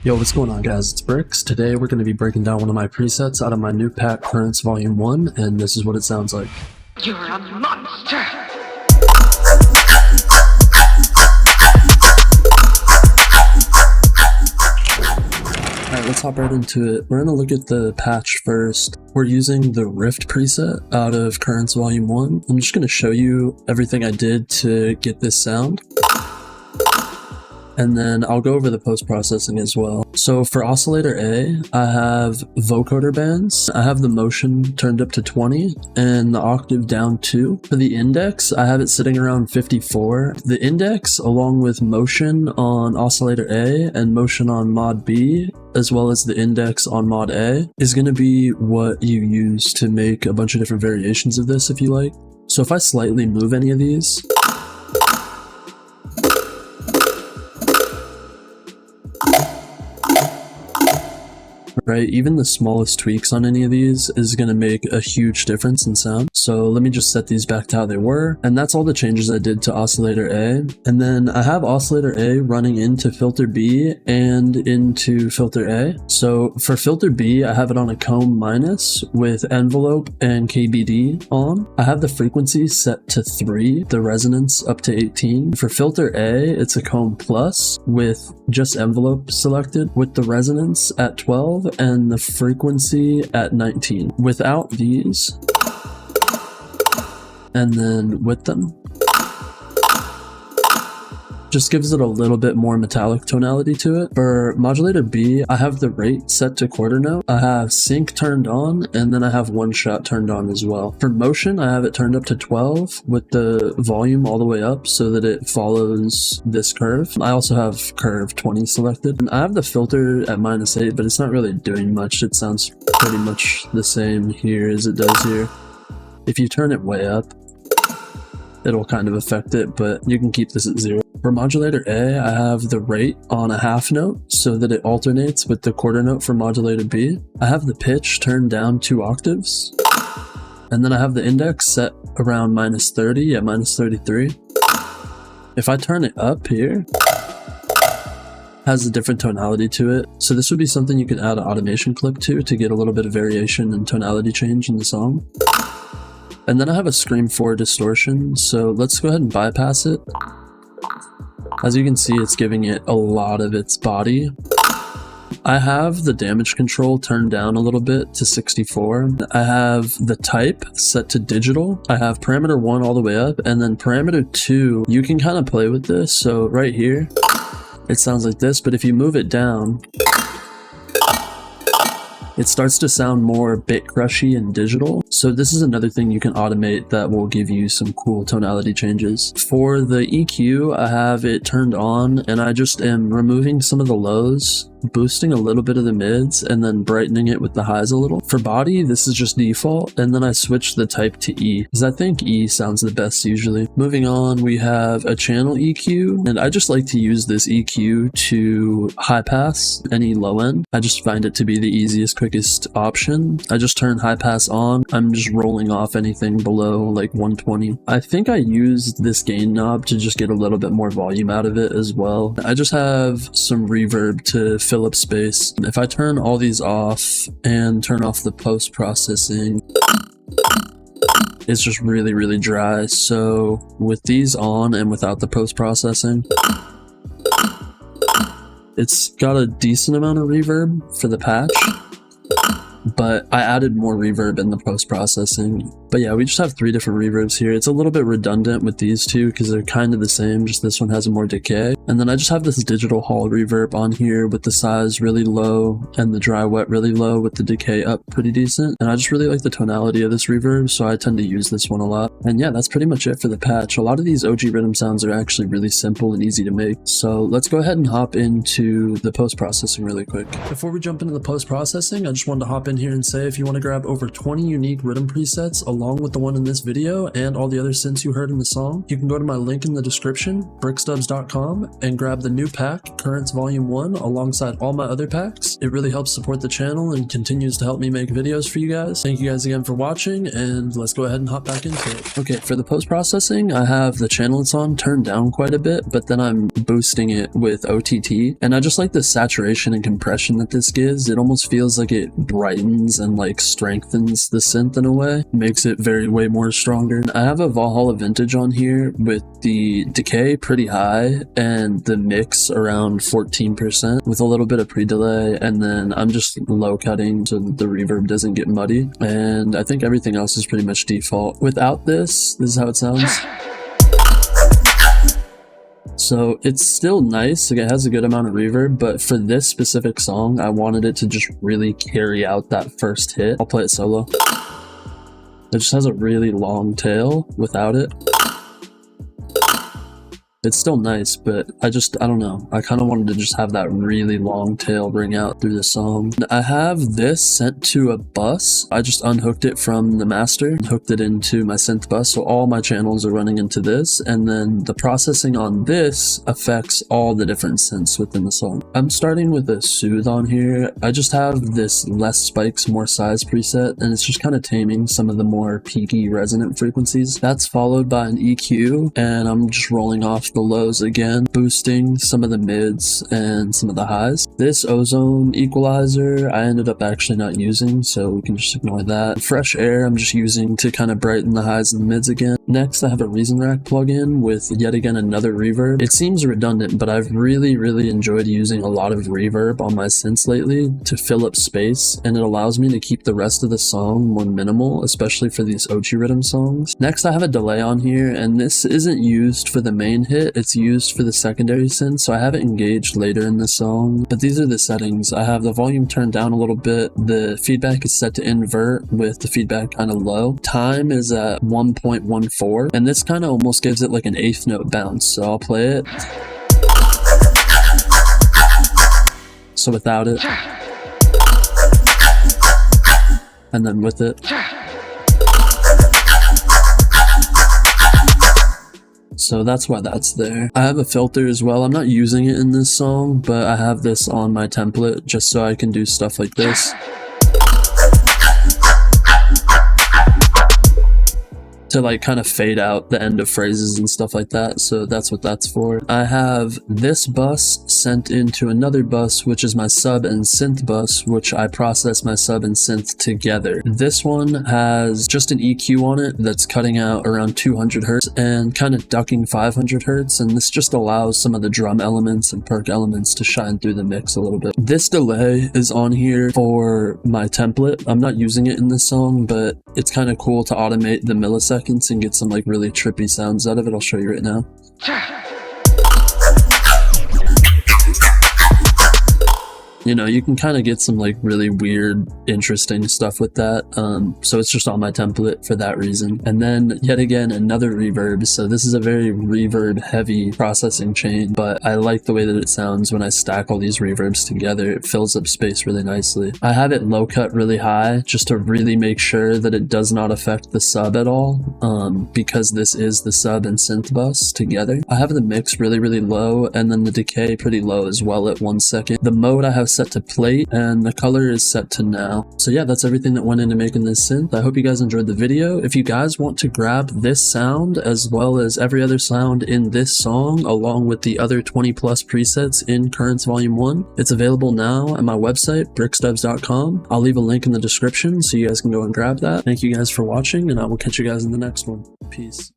Yo, what's going on, guys? It's Bricks. Today we're going to be breaking down one of my presets out of my new pack, Currents Volume 1, and this is what it sounds like. You're a monster! Alright, let's hop right into it. We're going to look at the patch first. We're using the Rift preset out of Currents Volume 1. I'm just going to show you everything I did to get this sound. And then I'll go over the post-processing as well. So for oscillator A, I have vocoder bands. I have the motion turned up to 20 and the octave down 2. For the index, I have it sitting around 54. The index, along with motion on oscillator A and motion on mod B, as well as the index on mod A, is going to be what you use to make a bunch of different variations of this if you like. So if I slightly move any of these, right, even the smallest tweaks on any of these is going to make a huge difference in sound. So let me just set these back to how they were. And that's all the changes I did to oscillator A. And then I have oscillator A running into filter B and into filter A. So for filter B, I have it on a comb minus with envelope and KBD on. I have the frequency set to 3, the resonance up to 18. For filter A, it's a comb plus with just envelope selected with the resonance at 12 and the frequency at 19. Without these, and then with them, just gives it a little bit more metallic tonality to it. For modulator B, I have the rate set to quarter note. I have sync turned on, and then I have one shot turned on as well. For motion, I have it turned up to 12 with the volume all the way up so that it follows this curve. I also have curve 20 selected. And I have the filter at -8, but it's not really doing much. It sounds pretty much the same here as it does here. If you turn it way up, it'll kind of affect it, but you can keep this at 0. For modulator A, I have the rate on a half note so that it alternates with the quarter note for modulator B. I have the pitch turned down 2 octaves. And then I have the index set around -30 at -33. If I turn it up here, has a different tonality to it. So this would be something you could add an automation clip to get a little bit of variation and tonality change in the song. And then I have a Scream 4 distortion, so let's go ahead and bypass it. As you can see, it's giving it a lot of its body. I have the damage control turned down a little bit to 64. I have the type set to digital. I have parameter 1 all the way up, and then parameter 2, you can kind of play with this. So right here, it sounds like this, but if you move it down, it starts to sound more bit crushy and digital. So this is another thing you can automate that will give you some cool tonality changes. For the EQ, I have it turned on and I just am removing some of the lows, boosting a little bit of the mids, and then brightening it with the highs a little. For body, this is just default, and then I switched the type to E, because I think E sounds the best usually. Moving on, we have a channel EQ, and I just like to use this EQ to high pass any low end. I just find it to be the easiest, quickest option. I just turn high pass on. I'm just rolling off anything below like 120. I think I used this gain knob to just get a little bit more volume out of it as well. I just have some reverb to fill up space. If I turn all these off and turn off the post-processing, it's just really, really dry. So with these on and without the post-processing, it's got a decent amount of reverb for the patch, but I added more reverb in the post-processing. But yeah, we just have 3 different reverbs here. It's a little bit redundant with these two because they're kind of the same, just this one has more decay. And then I just have this digital hall reverb on here with the size really low and the dry wet really low with the decay up pretty decent. And I just really like the tonality of this reverb, so I tend to use this one a lot. And yeah, that's pretty much it for the patch. A lot of these OG Riddim sounds are actually really simple and easy to make. So let's go ahead and hop into the post-processing really quick. Before we jump into the post-processing, I just wanted to hop in here and say if you want to grab over 20 unique Riddim presets along with the one in this video and all the other synths you heard in the song, you can go to my link in the description, brickstubs.com, and grab the new pack, Currents Volume 1, alongside all my other packs. It really helps support the channel and continues to help me make videos for you guys. Thank you guys again for watching, and let's go ahead and hop back into it. Okay, for the post-processing, I have the channel it's on turned down quite a bit, but then I'm boosting it with OTT, and I just like the saturation and compression that this gives. It almost feels like it brightens and like strengthens the synth in a way, makes it way more stronger. I have a Valhalla Vintage on here with the decay pretty high and the mix around 14% with a little bit of pre-delay, and then I'm just low cutting so that the reverb doesn't get muddy, and I think everything else is pretty much default. Without this is how it sounds. So it's still nice, like it has a good amount of reverb, but for this specific song, I wanted it to just really carry out that first hit. I'll play it solo. It just has a really long tail without it. It's still nice, but I don't know. I kind of wanted to just have that really long tail ring out through the song. I have this sent to a bus. I just unhooked it from the master and hooked it into my synth bus, so all my channels are running into this, and then the processing on this affects all the different synths within the song. I'm starting with a soothe on here. I just have this less spikes, more size preset, and it's just kind of taming some of the more peaky resonant frequencies. That's followed by an EQ, and I'm just rolling off the lows again, boosting some of the mids and some of the highs. This ozone equalizer I ended up actually not using, so we can just ignore that. Fresh air I'm just using to kind of brighten the highs and the mids again. Next, I have a Reason Rack plugin with yet again another reverb. It seems redundant, but I've really enjoyed using a lot of reverb on my synths lately to fill up space, and it allows me to keep the rest of the song more minimal, especially for these Ochi Riddim songs. Next, I have a delay on here, and this isn't used for the main hit, it's used for the secondary synth, so I have it engaged later in the song. But these are the settings. I have the volume turned down a little bit, the feedback is set to invert with the feedback kind of low. Time is at 1.14, and this kind of almost gives it like an 8th note bounce, so I'll play it. So without it, and then with it. So that's why that's there. I have a filter as well. I'm not using it in this song, but I have this on my template just so I can do stuff like this. To like kind of fade out the end of phrases and stuff like that, so that's what that's for. I have this bus sent into another bus, which is my sub and synth bus, which I process my sub and synth together. This one has just an EQ on it that's cutting out around 200 Hertz and kind of ducking 500 Hertz, and this just allows some of the drum elements and perk elements to shine through the mix a little bit. This delay is on here for my template. I'm not using it in this song, but it's kind of cool to automate the milliseconds and get some like really trippy sounds out of it. I'll show you right now. You know, you can kind of get some like really weird, interesting stuff with that. So it's just on my template for that reason. And then yet again, another reverb. So this is a very reverb heavy processing chain, but I like the way that it sounds when I stack all these reverbs together. It fills up space really nicely. I have it low cut really high just to really make sure that it does not affect the sub at all, because this is the sub and synth bus together. I have the mix really low, and then the decay pretty low as well at 1 second. The mode I have set to plate, and the color is set to now. So yeah, that's everything that went into making this synth. I hope you guys enjoyed the video. If you guys want to grab this sound as well as every other sound in this song along with the other 20+ presets in Currents Volume 1, it's available now at my website, brickstubs.com. I'll leave a link in the description so you guys can go and grab that. Thank you guys for watching, and I will catch you guys in the next one. Peace.